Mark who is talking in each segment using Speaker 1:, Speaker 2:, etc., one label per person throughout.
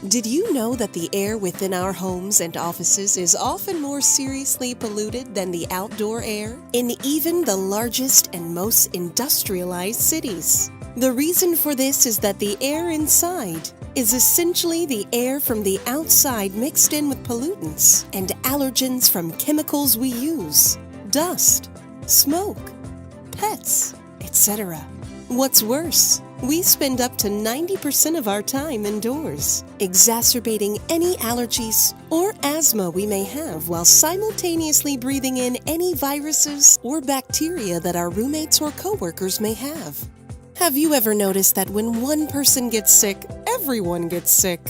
Speaker 1: Did you know that the air within our homes and offices is often more seriously polluted than the outdoor air in even the largest and most industrialized cities? The reason for this is that the air inside is essentially the air from the outside mixed in with pollutants and allergens from chemicals we use, dust, smoke, pets, etc. What's worse, we spend up to 90% of our time indoors, exacerbating any allergies or asthma we may have while simultaneously breathing in any viruses or bacteria that our roommates or coworkers may have. Have you ever noticed that when one person gets sick, everyone gets sick?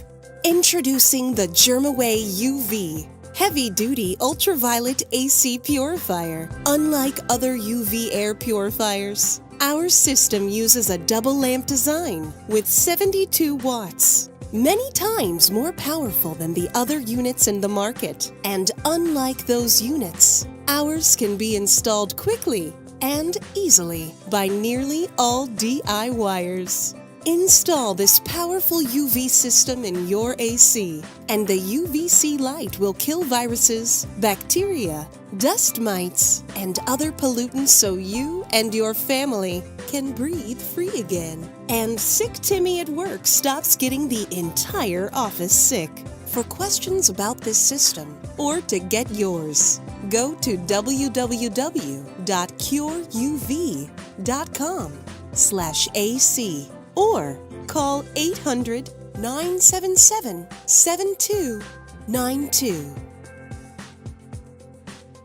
Speaker 1: Introducing the GermAway UV, heavy-duty ultraviolet AC purifier. Unlike other UV air purifiers, our system uses a double lamp design with 72 watts, many times more powerful than the other units in the market. And unlike those units, ours can be installed quickly and easily by nearly all DIYers. Install this powerful UV system in your AC, and the UVC light will kill viruses, bacteria, dust mites, and other pollutants so you and your family can breathe free again. And Sick Timmy at work stops getting the entire office sick. For questions about this system or to get yours, go to www.CureUV.com/AC or call 800-977-7292.